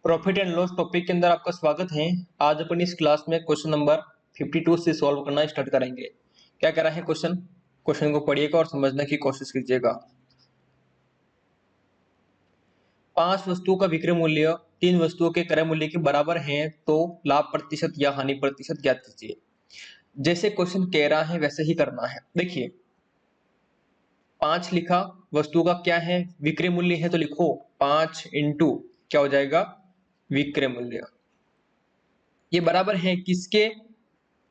Profit and loss topic के अंदर आपका स्वागत है। आज अपन इस क्लास में क्वेश्चन नंबर 52 से सॉल्व करना स्टार्ट करेंगे। क्या कह रहा है क्वेश्चन को पढ़िएगा और समझने की कोशिश कीजिएगा। 5 वस्तुओं का विक्रय मूल्य 3 वस्तुओं के क्रय मूल्य के बराबर है तो लाभ प्रतिशत या हानि प्रतिशत ज्ञात कीजिए। जैसे क्वेश्चन कह रहा है वैसे ही करना है। देखिए 5 लिखा, वस्तु का क्या है विक्रय मूल्य है तो लिखो 5 इंटू क्या हो जाएगा विक्रय मूल्य। ये बराबर है किसके,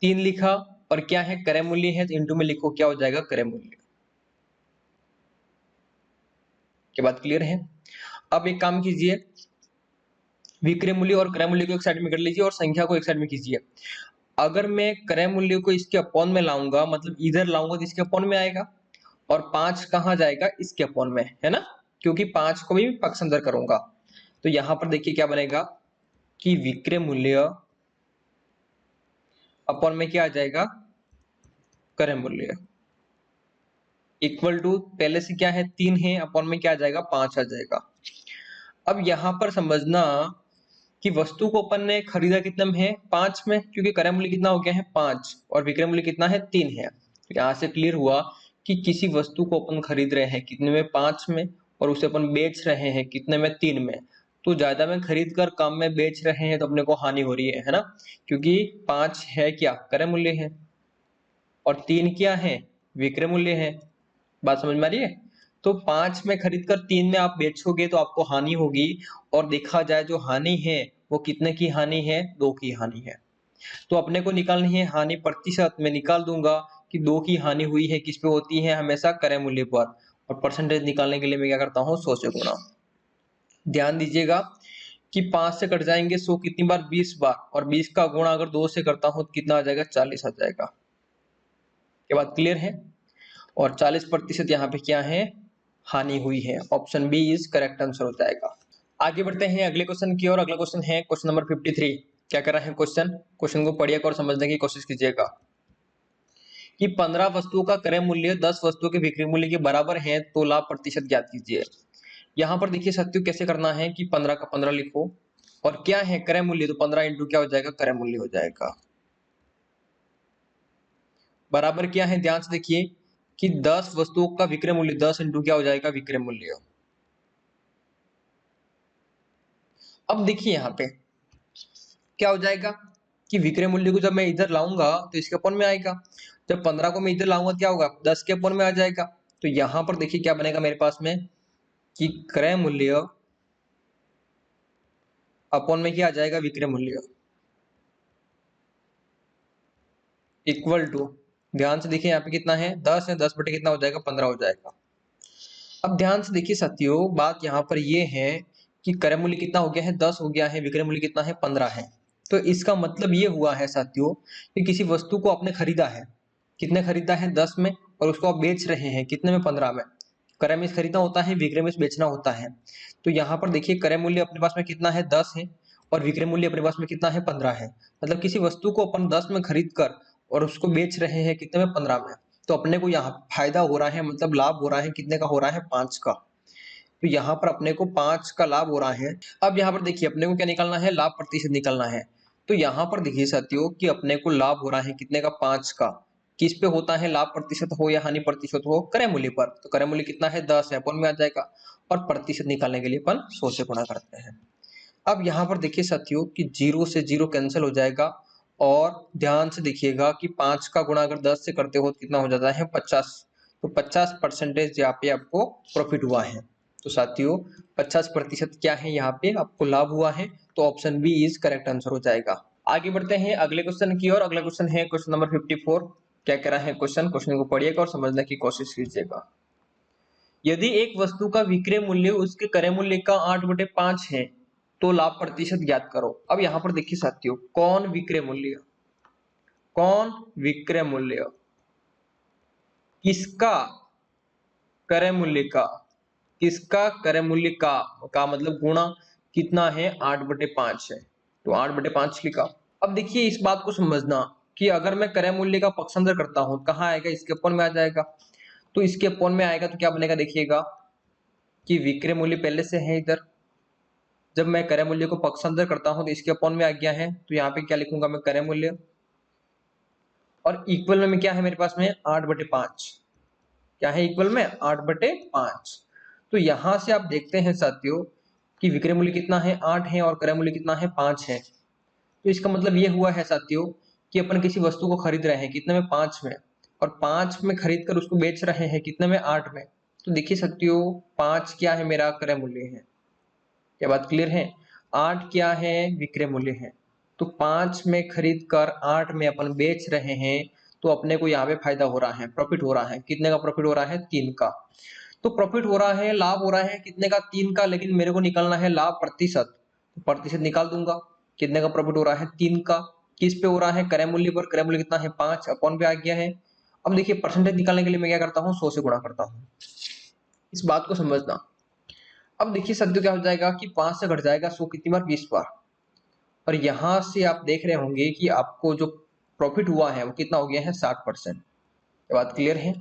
3 लिखा और क्या है क्रय मूल्य है तो इंटू में लिखो क्या हो जाएगा क्रय मूल्य। क्या बात क्लियर है? अब एक काम कीजिए, विक्रय मूल्य और क्रय मूल्य को एक साइड में कर लीजिए और संख्या को एक साइड में कीजिए। अगर मैं क्रय मूल्य को इसके अपॉन में लाऊंगा, मतलब इधर लाऊंगा तो इसके अपॉन में आएगा और 5 कहां जाएगा इसके अपॉन में, है ना, क्योंकि 5 को भी पक्ष अंदर करूंगा। तो यहां पर देखिए क्या बनेगा कि विक्रय मूल्य अपॉन में क्या आ जाएगा क्रय मूल्य इक्वल टू, पहले से क्या है 3 है, अपॉन में क्या आ जाएगा 5 आ जाएगा। अब यहां पर समझना कि वस्तु को अपन ने खरीदा कितने में है 5 में, क्योंकि क्रय मूल्य कितना हो गया है 5 और विक्रय मूल्य कितना है 3 है। तो यहां से क्लियर हुआ कि किसी वस्तु को अपन खरीद रहे हैं कितने में 5 में और उसे अपन बेच रहे हैं कितने में 3 में। तो ज्यादा में खरीद कर कम में बेच रहे हैं तो अपने को हानि हो रही है ना, क्योंकि 5 है क्या क्रय मूल्य है और 3 क्या है विक्रय मूल्य है। बात समझ में आ रही है? तो 5 में खरीद कर 3 में आप बेचोगे तो आपको हानि होगी, और देखा जाए जो हानि है वो कितने की हानि है 2 की हानि है। तो अपने को निकालनी है हानि प्रतिशत। मैं निकाल दूंगा कि 2 की हानि हुई है किस पे होती है हमेशा क्रय मूल्य पर, और परसेंटेज निकालने के लिए मैं क्या करता हूं 100 से गुणा। ध्यान दीजिएगा कि 5 से कट जाएंगे 100 कितनी बार 20 बार, और 20 का गुणा अगर 2 से करता हूं तो कितना आ जाएगा 40 आ जाएगा। क्या बात क्लियर है? और 40% यहाँ पे क्या है हानि हुई है। Option B is correct answer हो जाएगा। आगे बढ़ते हैं अगले क्वेश्चन की ओर। अगला क्वेश्चन है क्वेश्चन नंबर 53। क्या कर रहा है क्वेश्चन को पढ़िएगा और समझने की कोशिश कीजिएगा कि 15 वस्तुओं का क्रय मूल्य 10 वस्तुओं के विक्रय मूल्य के बराबर है तो लाभ प्रतिशत ज्ञात कीजिए। यहाँ पर देखिए सत्य कैसे करना है कि 15 का 15 लिखो और क्या है क्रय मूल्य, तो 15 इंटू क्या हो जाएगा क्रय मूल्य हो जाएगा। बराबर क्या है ध्यान से देखिए कि 10 वस्तुओं का विक्रय मूल्य 10 इंटू क्या हो जाएगा विक्रय मूल्य। अब देखिए यहाँ पे क्या हो जाएगा कि विक्रय मूल्य को जब मैं इधर लाऊंगा तो इसके अपॉन में आएगा, जब 15 को मैं इधर लाऊंगा क्या होगा 10 के अपॉन में आ जाएगा। तो यहां पर देखिए क्या बनेगा मेरे पास में कि क्रय मूल्य अपॉन में क्या आ जाएगा विक्रय मूल्य इक्वल टू, ध्यान से देखिए यहाँ पे कितना है 10 है, 10 बटे कितना हो जाएगा 15 हो जाएगा। अब ध्यान से देखिए साथियों बात यहाँ पर ये है कि क्रय मूल्य कितना हो गया है 10 हो गया है, विक्रय मूल्य कितना है 15 है। तो इसका मतलब ये हुआ है साथियों कि किसी वस्तु को आपने खरीदा है, कितने खरीदा है 10 में, और उसको आप बेच रहे हैं कितने में 15 में। क्रय में खरीदना होता है, विक्रय में बेचना होता है। तो यहाँ पर देखिए क्रय मूल्य अपने पास में कितना है 10 है और विक्रय मूल्य अपने पास में कितना है 15 है। मतलब किसी वस्तु को अपन 10 में खरीद कर और उसको बेच रहे हैं कितने में 15 में, तो अपने को यहाँ फायदा हो रहा है, मतलब लाभ हो रहा है कितने का हो रहा है 5 का। तो यहाँ पर अपने को 5 का लाभ हो रहा है। अब यहाँ पर देखिए अपने को क्या निकालना है लाभ प्रतिशत निकालना है। तो यहाँ पर देखिए साथियों कि अपने को लाभ हो रहा है कितने का 5 का। किस पे होता है लाभ प्रतिशत हो या हानि प्रतिशत हो क्रय मूल्य पर। तो क्रय मूल्य कितना है 10 है, अपॉन में आ जाएगा और प्रतिशत निकालने के लिए अपन 100 से गुणा करते हैं। अब यहाँ पर देखिए साथियों कि 0 से 0 कैंसिल हो जाएगा, और ध्यान से देखिएगा कि 5 का गुणा अगर 10 से करते हो तो कितना हो जाता है 50। तो 50% यहाँ पे आपको प्रॉफिट हुआ है। तो साथियों 50% क्या है यहाँ पे आपको लाभ हुआ है। तो option B is correct answer हो जाएगा। आगे बढ़ते हैं अगले क्वेश्चन की ओर। अगला क्वेश्चन है क्वेश्चन नंबर 54। क्या कह रहा है क्वेश्चन को पढ़िएगा और समझने की कोशिश कीजिएगा। यदि एक वस्तु का विक्रय मूल्य उसके क्रय मूल्य का 8/5 है तो लाभ प्रतिशत ज्ञात करो। अब यहाँ पर देखिए साथियों कौन विक्रय मूल्य किसका क्रय मूल्य का, किसका क्रय मूल्य का मतलब गुणा कितना है 8/5 है। तो 8/5 लिखा। अब देखिए इस बात को समझना कि अगर मैं क्रय मूल्य का पक्ष अंदर करता हूं कहाँ आएगा इसके अपॉन में आ जाएगा। तो इसके अपॉन में आएगा तो क्या बनेगा देखिएगा कि विक्रय मूल्य पहले से है इधर, जब मैं क्रय मूल्य को पक्ष अंदर करता हूं तो इसके अपॉन में आ गया है, तो यहाँ पे क्या लिखूंगा मैं, क्रय मूल्य, और इक्वल में क्या है मेरे पास में 8/5। क्या है इक्वल में 8/5। तो यहां से आप देखते हैं साथियों कि विक्रय मूल्य कितना है 8 है और क्रय मूल्य कितना है 5 है। तो इसका मतलब ये हुआ है साथियों कि अपन किसी वस्तु को खरीद रहे हैं कितने में, 5 में, और 5 में खरीद कर उसको बेच रहे हैं कितने में, 8 में। तो देखिए साथियों 5 क्या है मेरा क्रय मूल्य है, क्या बात क्लियर है, 8 क्या है विक्रय मूल्य है। तो 5 में खरीद कर 8 में अपन बेच रहे हैं, तो अपने को यहाँ पे फायदा हो रहा है, प्रॉफिट हो रहा है। कितने का प्रॉफिट हो रहा है, 3 का। तो प्रॉफिट हो रहा है, लाभ हो रहा है कितने का, 3 का, लेकिन मेरे को निकालना है लाभ प्रतिशत, तो प्रतिशत निकाल दूंगा। कितने का प्रॉफिट हो रहा है, 3 का। किस पे हो रहा है, क्रय मूल्य पर। क्रय मूल्य कितना है 5, अपॉन पे आ गया है। अब देखिए परसेंटेज निकालने के लिए मैं क्या करता हूँ, 100 से गुणा करता हूँ। इस बात को समझना। अब देखिए साथियों क्या हो जाएगा कि 5 से घट जाएगा 100 कितनी बार, 20 बार। और यहां से आप देख रहे होंगे कि आपको जो प्रॉफिट हुआ है वो कितना हो गया है, 60%। ये बात क्लियर है।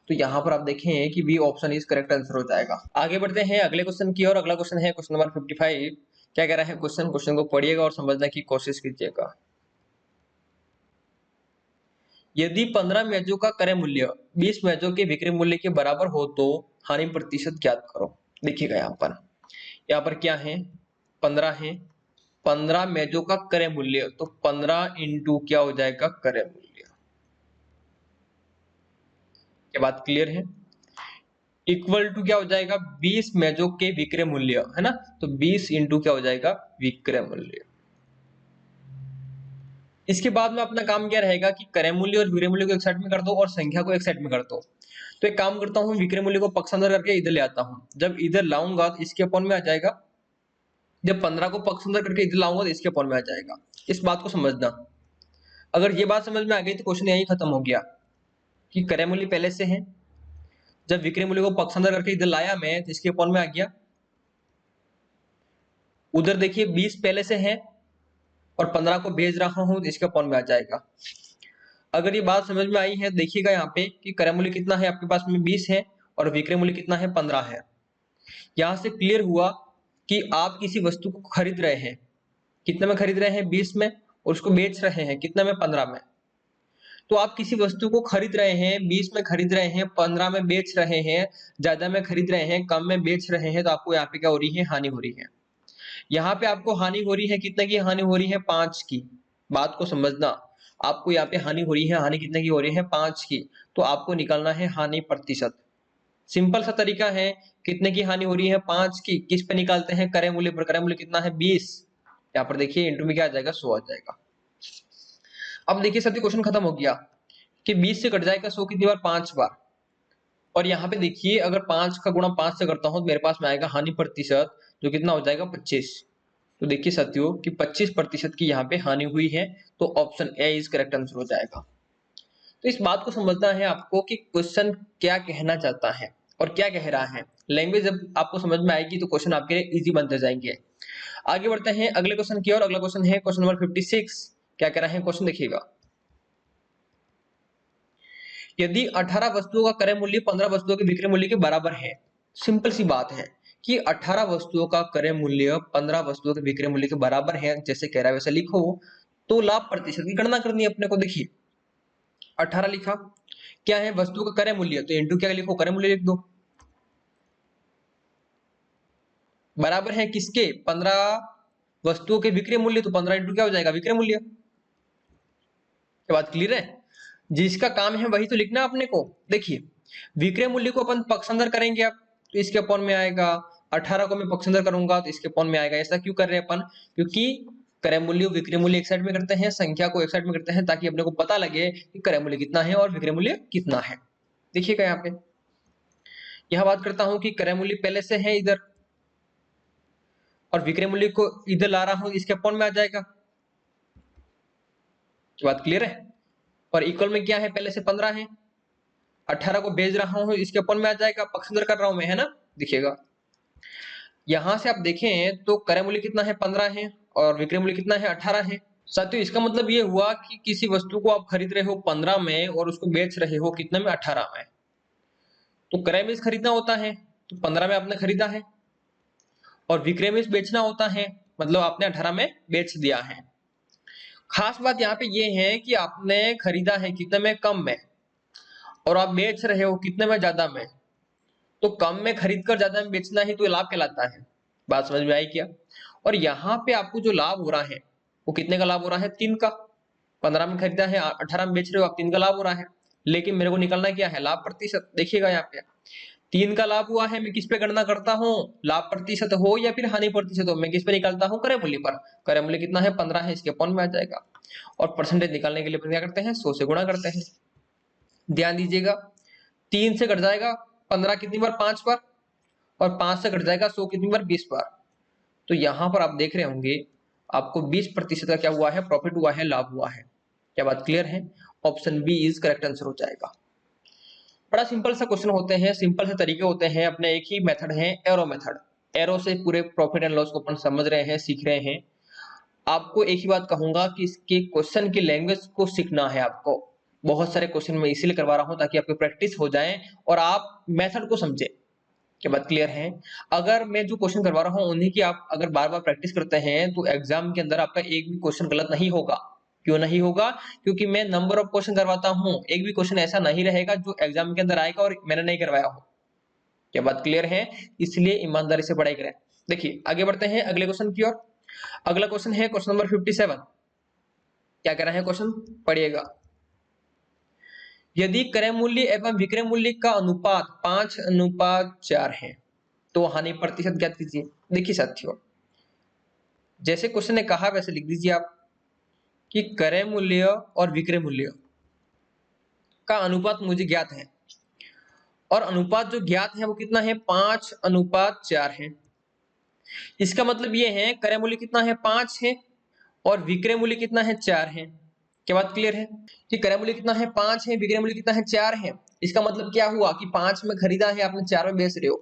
तो यहाँ पर आप देखें कि B option is correct answer हो जाएगा। आगे बढ़ते हैं अगले क्वेश्चन की ओर। अगला क्वेश्चन है क्वेश्चन नंबर 55। क्या कह रहा है क्वेश्चन को पढ़िएगा और समझने की कोशिश कीजिएगा। यदि 15 मैचों का क्रय मूल्य 20 मैचों के विक्रय मूल्य के बराबर हो तो हानि प्रतिशत ज्ञात करो। देखिएगा यहाँ पर क्या है, 15 है, 15 मैचों का क्रय मूल्य, तो 15 इंटू क्या हो जाएगा, क्रय मूल्य। क्या बात क्लियर है। इक्वल टू क्या हो जाएगा, 20 मैचों के विक्रय मूल्य, है ना। तो 20 इंटू क्या हो जाएगा, विक्रय मूल्य। इसके बाद में अपना काम क्या रहेगा कि क्रय मूल्य और विक्रय मूल्य को एक साइड में कर दो और संख्या को एक साइड में कर दो। तो एक काम करता हूं, विक्रय मूल्य को पक्ष अंदर करके इधर ले आता हूं। जब इधर लाऊंगा तो इसके अपॉन में आ जाएगा। जब 15 को पक्ष अंदर करके इधर लाऊंगा तो इसके अपॉन में आ जाएगा। इस बात को समझना। अगर ये बात समझ में आ गई तो क्वेश्चन यही खत्म हो गया कि क्रय मूल्य पहले से है, जब विक्रय मूल्य को पक्ष अंदर करके इधर लाया मैं तो इसके अपॉन में आ गया। उधर देखिए 20 पहले से है और 15 को भेज रहा हूं तो इसके अपॉन में आ जाएगा। अगर ये बात समझ में आई है, देखिएगा यहाँ पे कि क्रय मूल्य कितना है आपके पास में, 20 है, और विक्रय मूल्य कितना है, 15 है। यहां से क्लियर हुआ कि आप किसी वस्तु को खरीद रहे हैं, कितने में खरीद रहे हैं, 20 में, और उसको बेच रहे हैं कितने में, 15 में। तो आप किसी वस्तु को खरीद रहे हैं, 20 में खरीद रहे हैं, 15 में बेच रहे हैं, ज्यादा में खरीद रहे हैं, कम में बेच रहे हैं, तो आपको यहाँ पे क्या हो रही है, हानि हो रही है। यहाँ पे आपको हानि हो रही है, कितने की हानि हो रही है, 5 की। बात को समझना, आपको यहाँ पे हानि हो रही है, हानि कितने की हो रही है, 5 की। तो आपको निकालना है हानि प्रतिशत। सिंपल सा तरीका है, कितने की हानि हो रही है, 5 की। किस पे निकालते हैं, क्रय मूल्य पर। क्रय मूल्य कितना है, 20। यहाँ पर देखिए इंटू में क्या आ जाएगा, 100 आ जाएगा। अब देखिए साथियों क्वेश्चन खत्म हो गया कि 20 से कट जाएगा 100 कितनी बार, 5 बार। और यहाँ पे देखिए अगर 5 का गुणा 5 से करता हूं तो मेरे पास में आएगा हानि प्रतिशत, जो कितना हो जाएगा, 25। तो देखिए साथियों कि 25% की यहाँ पे हानि हुई है, तो option A is correct answer हो जाएगा। तो इस बात को समझना है आपको कि क्वेश्चन क्या कहना चाहता है और क्या कह रहा है। लैंग्वेज जब आपको समझ में आएगी तो क्वेश्चन आपके लिए इजी बनते जाएंगे। आगे बढ़ते हैं अगले क्वेश्चन की ओर। अगला क्वेश्चन है क्वेश्चन नंबर 56। क्या कह रहा है क्वेश्चन, देखिएगा। यदि 18 वस्तुओं का क्रय मूल्य 15 वस्तुओं के विक्रय मूल्य के बराबर है, सिंपल सी बात है कि 18 वस्तुओं का क्रय मूल्य 15 वस्तुओं के विक्रय मूल्य के बराबर है, जैसे कह रहा है वैसे लिखो। तो लाभ प्रतिशत की गणना करनी है अपने को। देखिए 18 लिखा, क्या है, वस्तु का क्रय मूल्य, तो इंटू क्या लिखो, क्रय मूल्य लिख दो। बराबर है किसके, 15 वस्तुओं के विक्रय मूल्य, तो 15 इंटू क्या हो जाएगा, विक्रय मूल्य। बात क्लियर है। जिसका काम है वही तो लिखना है अपने को। देखिए विक्रय मूल्य को अपन पक्ष अंदर करेंगे अब, तो इसके अपॉन में आएगा। 18 को मैं पक्ष अंदर करूंगा तो इसके अपॉन में आएगा। ऐसा क्यों कर रहे हैं अपन, क्योंकि क्रय मूल्य विक्रय मूल्य एक साइड में करते हैं, संख्या को एक साइड में करते हैं, ताकि अपने को पता लगे कि क्रय मूल्य कितना है और विक्रय मूल्य कितना है। देखिएगा यहाँ पे यह बात करता हूं कि क्रय मूल्य पहले से है इधर, और विक्रय मूल्य को इधर ला रहा हूं, इसके अपॉन में आ जाएगा। बात क्लियर है। और इक्वल में क्या है, पहले से 15 है, 18 को भेज रहा हूं, इसके अपन में आ जाएगा, पक्ष अंदर कर रहा हूं मैं, है ना। देखिएगा यहां से आप देखें तो क्रय मूल्य कितना है, 15 है, और विक्रय मूल्य कितना है, 18 है। साथियों इसका मतलब ये हुआ कि किसी वस्तु को आप खरीद रहे हो 15 में और उसको बेच रहे हो कितने में, 18 में। तो क्रय में खरीदना होता है, तो 15 में आपने खरीदा है, और विक्रय में बेचना होता है, मतलब आपने 18 में बेच दिया है। खास बात यहाँ पे ये है कि आपने खरीदा है कितने में, कम में, और आप बेच रहे हो कितने में, ज्यादा में। तो कम में खरीद कर ज्यादा में बेचना ही तो लाभ कहलाता है। बात समझ में आई क्या? और यहाँ पे आपको जो लाभ हो रहा है वो कितने का लाभ हो रहा है, 3 का। 15 में खरीदा है, 18 में बेच रहे हो आप, 3 का लाभ हो रहा है। लेकिन मेरे को निकलना क्या है, लाभ प्रतिशत। देखिएगा यहाँ पे 3 का लाभ हुआ है, मैं किस पे गणना करता हूँ, लाभ प्रतिशत हो या फिर हानि प्रतिशत हो, मैं किस पे निकालता हूँ, क्रय मूल्य पर। क्रय मूल्य कितना है, 15 है, इसके अपॉन में आ जाएगा। और परसेंटेज निकालने के लिए क्या करते हैं, 100 से गुणा करते हैं। ध्यान दीजिएगा, 3 से कट जाएगा 15 कितनी बार, 5 बार, और 5 से कट जाएगा 100 कितनी बार, 20 बार। तो यहां पर आप देख रहे होंगे आपको 20% का क्या हुआ है, प्रॉफिट हुआ है, लाभ हुआ है। क्या बात क्लियर है? Option B is correct answer हो जाएगा। बड़ा सिंपल सा क्वेश्चन होते हैं, सिंपल से तरीके होते हैं, अपने एक ही मेथड है, एरो मेथड। एरो से पूरे प्रॉफिट एंड लॉस को अपन समझ रहे हैं, सीख रहे हैं। आपको एक ही बात कहूंगा कि इसके क्वेश्चन की लैंग्वेज को सीखना है आपको। बहुत सारे क्वेश्चन मैं इसीलिए करवा रहा हूं ताकि आपकी प्रैक्टिस हो जाए और आप मेथड को समझे। क्या बात क्लियर है? अगर मैं जो क्वेश्चन करवा रहा हूँ उन्हीं की आप अगर बार बार प्रैक्टिस करते हैं तो एग्जाम के अंदर आपका एक भी क्वेश्चन गलत नहीं होगा। क्यों नहीं होगा? क्योंकि मैं नंबर ऑफ क्वेश्चन करवाता हूँ, एक भी क्वेश्चन ऐसा नहीं रहेगा जो एग्जाम के अंदर आएगा और मैंने नहीं करवाया हो। क्या बात क्लियर है? इसलिए ईमानदारी से पढ़ाई करें। देखिए आगे बढ़ते हैं अगले क्वेश्चन की ओर। अगला क्वेश्चन है क्वेश्चन नंबर 57। क्या कह रहा है क्वेश्चन, पढ़िएगा। यदि क्रय मूल्य एवं विक्रय मूल्य का अनुपात 5:4 है तो हानि प्रतिशत ज्ञात कीजिए। देखिए साथियों, जैसे क्वेश्चन ने कहा वैसे लिख दीजिए आप कि क्रय मूल्य और विक्रय मूल्य का अनुपात मुझे ज्ञात है, और अनुपात जो ज्ञात है वो कितना है, 5:4 है। इसका मतलब ये है क्रय मूल्य कितना है, 5 है, और विक्रय मूल्य कितना है, 4 है। क्या बात क्लियर है? कि क्रय मूल्य कितना है, 5 है, विक्रय मूल्य कितना है, 4 है। इसका मतलब क्या हुआ कि 5 में खरीदा है आपने, 4 में बेच रहे हो।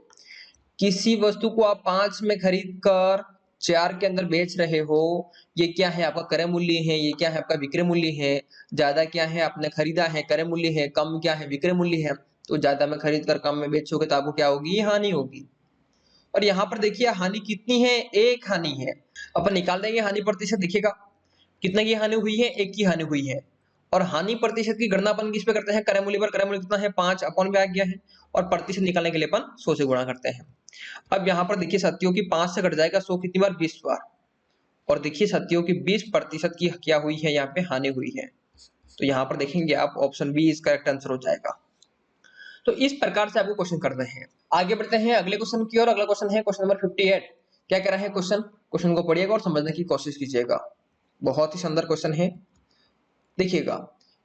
किसी वस्तु को आप 5 में खरीद कर 4 के अंदर बेच रहे हो, ये क्या है, आपका क्रय मूल्य है, ये क्या है, आपका विक्रय मूल्य है। ज्यादा क्या है, आपने खरीदा है, क्रय मूल्य है, कम क्या है, विक्रय मूल्य है। तो ज्यादा में खरीद कर कम में बेचोगे तो आपको क्या होगी, हानि होगी। और यहाँ पर देखिए हानि कितनी है, एक हानि है। अपन निकाल देंगे हानि प्रतिशत। देखिएगा कितने की हानि हुई है, एक की हानि हुई है। और हानि प्रतिशत की गणना अपन किस पे करते हैं, क्रय मूल्य पर। क्रय मूल्य कितना है, 5 अपॉन में आ गया है, और प्रतिशत निकालने के लिए अपन 100 से गुणा करते हैं। अब यहाँ पर देखिए साथियों की 5 से कट जाएगा 100 कितनी बार, 20 बार। और देखिए साथियों की 20% की क्या हुई है, यहाँ पे हानि हुई है। तो यहाँ पर देखेंगे आप option B is correct answer हो जाएगा। तो इस प्रकार से आपको क्वेश्चन करना है। आगे बढ़ते हैं अगले क्वेश्चन की ओर। अगला क्वेश्चन है क्वेश्चन नंबर 58। क्या कह रहा है क्वेश्चन, क्वेश्चन को पढ़िएगा और समझने की कोशिश कीजिएगा। बहुत ही सुंदर क्वेश्चन है। देखिएगा,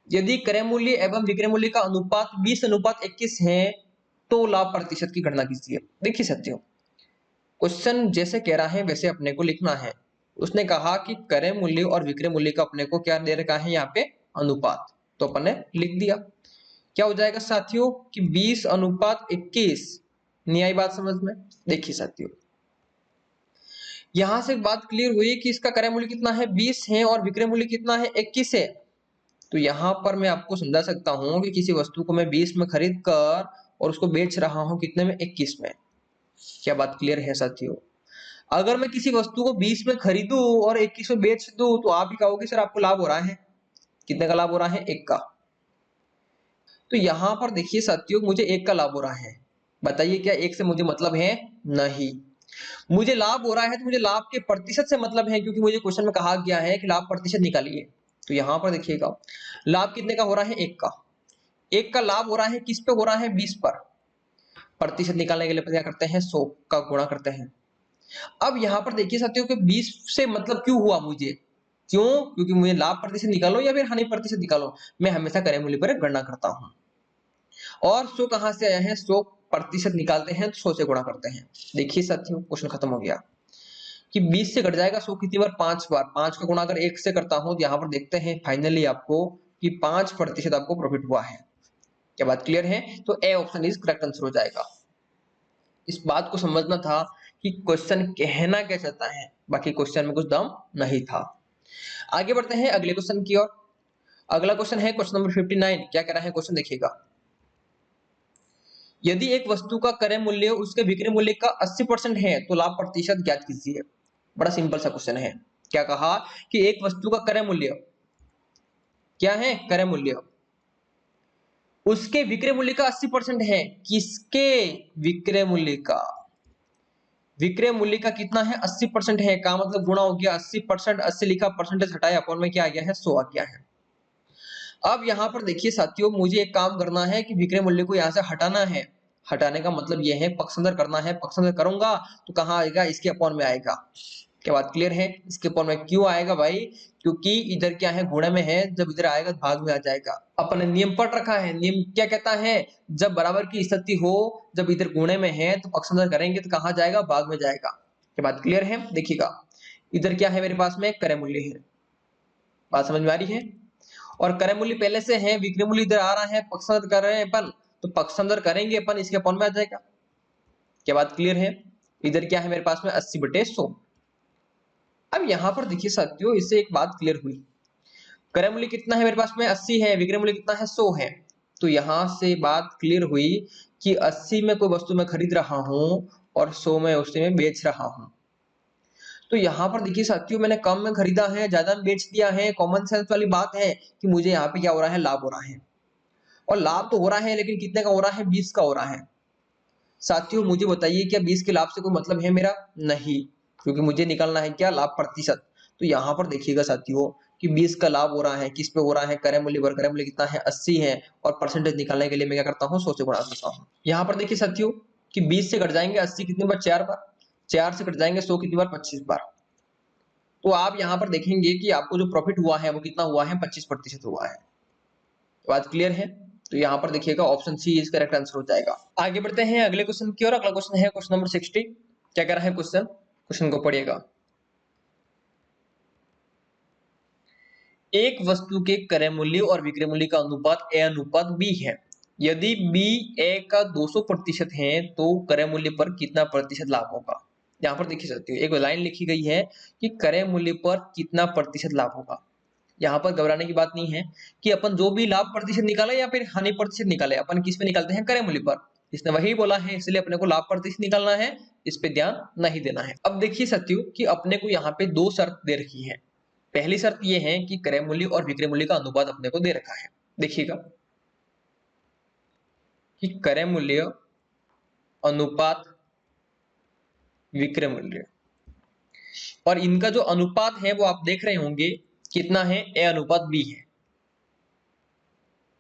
यदि क्रय मूल्य एवं विक्रय मूल्य का अनुपात 20:21 है तो लाभ प्रतिशत की गणना कीजिए। देखिए साथियों, क्वेश्चन जैसे कह रहा है वैसे अपने को लिखना है। उसने कहा कि क्रय मूल्य और विक्रय मूल्य का अपने को क्या दे रखा है, यहाँ पे अनुपात। तो अपन ने लिख दिया। क्या हो जाएगा साथियों कि 20:21। नहीं आई बात समझ में? देखिए साथियों, यहां से बात क्लियर हुई कि इसका क्रय मूल्य कितना है, 20 है, और विक्रय मूल्य कितना है, 21 है। तो यहां पर मैं आपको समझा सकता हूं कि किसी वस्तु को मैं 20 में खरीद कर और उसको बेच रहा हूं कितने में, 21 में। क्या बात क्लियर है साथियों? अगर मैं किसी वस्तु को 20 में खरीदूं और 21 में बेच दूं तो आप ही कहोगे सर आपको लाभ हो रहा है। कितने का लाभ हो रहा है, 1 का। तो यहां पर देखिए साथियों, मुझे 1 का लाभ हो रहा है। बताइए क्या 1 से मुझे मतलब है? नहीं। मुझे लाभ हो रहा है तो मुझे लाभ के प्रतिशत से मतलब है, क्योंकि मुझे क्वेश्चन में कहा गया है कि लाभ प्रतिशत निकालिए। तो यहां पर देखिएगा लाभ कितने का हो रहा है, 1 का। 1 का लाभ हो रहा है किस पे हो रहा है, 20 पर। प्रतिशत निकालने के लिए क्या करते हैं, 100 का गुणा करते हैं। अब यहाँ पर देखिए साथियों कि 20 से मतलब क्यों हुआ मुझे, क्यों? क्योंकि मुझे लाभ प्रतिशत निकालो या फिर हानि प्रतिशत निकालो, मैं हमेशा क्रय मूल्य पर गणना करता हूं। और 100 कहां से आया है, 100 प्रतिशत निकालते हैं 100 से गुणा करते हैं। देखिए साथियों क्वेश्चन खत्म हो गया कि 20 से कट जाएगा 100 कितनी बार, 5 बार। 5 का गुणा अगर 1 से करता हूं तो यहाँ पर देखते हैं फाइनली आपको कि 5% आपको प्रॉफिट हुआ है। क्या बात क्लियर है? तो A option is correct answer हो जाएगा। इस बात को समझना था कि क्वेश्चन कहना क्या चाहता है, बाकी क्वेश्चन में कुछ दम नहीं था। आगे बढ़ते हैं अगले क्वेश्चन की ओर। अगला क्वेश्चन है क्वेश्चन नंबर 59। क्या कह रहा है क्वेश्चन, देखिएगा। यदि एक वस्तु का क्रय मूल्य उसके विक्रय मूल्य का 80% है तो लाभ प्रतिशत ज्ञात कीजिए। बड़ा सिंपल सा क्वेश्चन है। क्या कहा कि एक वस्तु का क्रय मूल्य क्या है, क्रय मूल्य उसके विक्रय मूल्य का 80% है। किसके विक्रय मूल्य का? विक्रय मूल्य का कितना है, 80% है। का मतलब गुणा हो गया 80%, 80 लिखा, परसेंटेज हटाया, अपॉन में क्या आ गया है, 100 आ गया है। अब यहाँ पर देखिए साथियों, मुझे एक काम करना है कि विक्रय मूल्य को यहाँ से हटाना है। हटाने का मतलब यह है पक्षांतर करना है। पक्षांतर करूंगा तो कहाँ आएगा, इसके अपॉन में आएगा। क्या बात क्लियर है? इसके अपॉन में क्यों आएगा भाई? क्योंकि इधर क्या है, गुणे में है, जब इधर आएगा तो भाग में आ जाएगा। अपन ने नियम पढ़ रखा है। नियम क्या कहता है, जब बराबर की स्थिति हो, जब इधर गुणे में है तो पक्षांतर करेंगे तो कहाँ जाएगा, भाग में जाएगा। क्या बात क्लियर है? देखिएगा इधर क्या है मेरे पास में, क्रय मूल्य है। बात समझ में आ रही है? और क्रय मूल्य पहले से है, विक्रय मूल्य इधर आ रहा है, पक्षांतर कर रहे हैं अपन, तो पक्षांतर करेंगे अपन, इसके अपॉन में आ जाएगा। क्या बात क्लियर है? इधर क्या है मेरे पास में, 80/100। अब यहां पर देखिए साथियों, इससे एक बात क्लियर हुई। क्रय मूल्य कितना है मेरे पास में, 80 है, विक्रय मूल्य कितना है, 100 है। तो यहां से बात क्लियर हुई कि 80 में कोई वस्तु मैं खरीद रहा हूं और 100 में उसे मैं बेच रहा हूं। तो यहाँ पर देखिए साथियों, मैंने कम में खरीदा है, ज्यादा में बेच दिया है। कॉमन सेंस वाली बात है कि मुझे यहाँ पे क्या हो रहा है, लाभ हो रहा है। और लाभ तो हो रहा है, लेकिन कितने का हो रहा है, 20 का हो रहा है। साथियों मुझे बताइए, क्या 20 के लाभ से कोई मतलब है मेरा? नहीं, क्योंकि मुझे निकालना है क्या, लाभ प्रतिशत। तो यहाँ पर देखिएगा साथियों कि 20 का लाभ हो रहा है, किस पे हो रहा है, क्रय मूल्य पर। क्रय मूल्य कितना है, 80 है। और परसेंटेज निकालने के लिए मैं क्या करता हूँ, 100 से गुणा करता हूँ। यहाँ पर देखिए साथियों कि 20 से कट जाएंगे 80 कितनी बार, 4 बार। 4 से कट जाएंगे 100 कितनी बार, 25 बार। तो आप यहाँ पर देखेंगे कि आपको जो प्रॉफिट हुआ है वो कितना हुआ है, 25% हुआ है। बात क्लियर है? तो यहाँ पर देखिएगा option C is correct answer हो जाएगा। आगे बढ़ते हैं अगले क्वेश्चन की ओर। अगला क्वेश्चन है क्वेश्चन नंबर 60। क्या कह रहा है क्वेश्चन? क्वेश्चन को पढ़िएगा। एक वस्तु के क्रय मूल्य और विक्रय मूल्य का अनुपात ए अनुपात बी है। यदि बी ए का 200% है तो क्रय मूल्य पर कितना प्रतिशत लाभ होगा? यहाँ पर देखिए सकते हो एक लाइन लिखी गई है कि क्रय मूल्य पर कितना प्रतिशत लाभ होगा। यहाँ पर घबराने की बात नहीं है कि अपन जो भी लाभ प्रतिशत निकाले या फिर हानि प्रतिशत निकाले, अपन किस पे निकालते हैं, क्रय मूल्य पर। इसने वही बोला है, इसलिए अपने को लाभ प्रतिशत निकालना है, इस पे ध्यान नहीं देना है। अब देखिए साथियों कि अपने को यहाँ पे 2 शर्त दे रखी है। पहली शर्त ये है कि क्रय मूल्य और विक्रय मूल्य का अनुपात अपने को दे रखा है। देखिएगा कि क्रय मूल्य अनुपात विक्रय मूल्य, और इनका जो अनुपात है वो आप देख रहे होंगे कितना है, ए अनुपात बी है।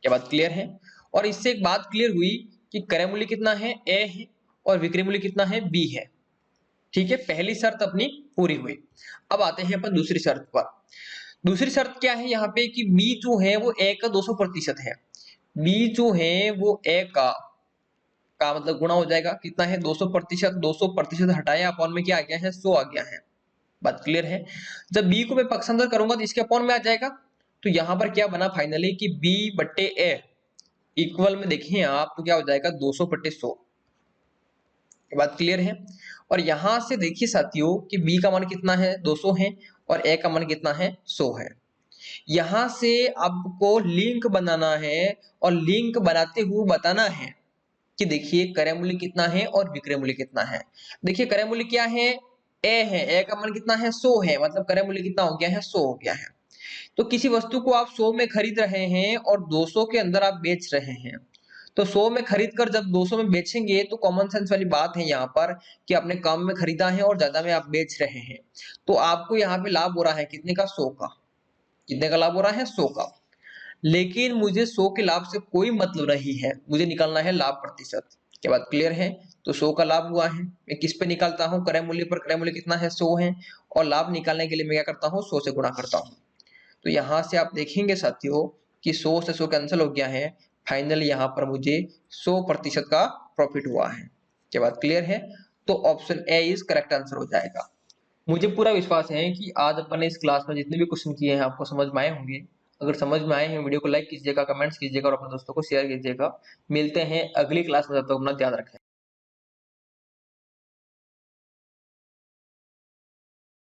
क्या बात क्लियर है? और इससे एक बात क्लियर हुई कि क्रय मूल्य कितना है, ए है, और विक्रय मूल्य कितना है, बी है। ठीक है, पहली शर्त अपनी पूरी हुई। अब आते हैं अपन दूसरी शर्त पर। दूसरी शर्त क्या है यहाँ पे कि बी जो है वो ए का 200% है। बी जो है वो ए का मतलब गुणा हो जाएगा, कितना है, 200%। 200% हटाया, अपॉन में क्या आ गया है, 100 आ गया है। बात क्लियर है? जब बी को मैं पक्षांतर करूंगा तो इसके अपॉन में आ जाएगा। तो यहां पर क्या बना फाइनली कि बी बट्टे ए इक्वल में देखें आप तो क्या हो जाएगा, 200/100। बात क्लियर है? और यहां से देखिए साथियों कि बी का मान कितना है, 200 है, और ए का मान कितना है, 100 है। यहां से आपको लिंक बनाना है, और लिंक बनाते हुए बताना है कि देखिए क्रय मूल्य कितना है और विक्रय मूल्य कितना है। देखिए क्रय मूल्य क्या है, ए है, ए का मान कितना है, 100 है, मतलब क्रय मूल्य कितना हो गया है, 100 हो गया है। तो किसी वस्तु को आप 100 में खरीद रहे हैं और 200 के अंदर आप बेच रहे हैं, तो 100 में खरीद कर जब 200 में बेचेंगे तो कॉमन सेंस वाली बात है यहाँ पर कि आपने कम में खरीदा है और ज्यादा में आप बेच रहे हैं। तो आपको यहाँ पे लाभ हो रहा है कितने का, 100 का। कितने का लाभ हो रहा है, 100 का। लेकिन मुझे 100 के लाभ से कोई मतलब नहीं है, मुझे निकालना है लाभ प्रतिशत। क्या बात क्लियर है? तो 100 का लाभ हुआ है, मैं किस पे निकालता हूँ, क्रय मूल्य पर। क्रय मूल्य कितना है, 100 है, और लाभ निकालने के लिए मैं क्या करता हूँ, 100 से गुणा करता हूँ। तो यहाँ से आप देखेंगे साथियों कि 100 से 100 कैंसिल हो गया है। फाइनली यहाँ पर मुझे 100% का प्रॉफिट हुआ है। क्या बात क्लियर है? तो option A is correct answer हो जाएगा। मुझे पूरा विश्वास है कि आज अपन ने इस क्लास में जितने भी क्वेश्चन किए हैं आपको समझ में आए होंगे। अगर समझ में आए हैं, वीडियो को लाइक कीजिएगा, कमेंट्स कीजिएगा और अपने दोस्तों को शेयर कीजिएगा। मिलते हैं अगली क्लास में, तब तक अपना ध्यान रखें।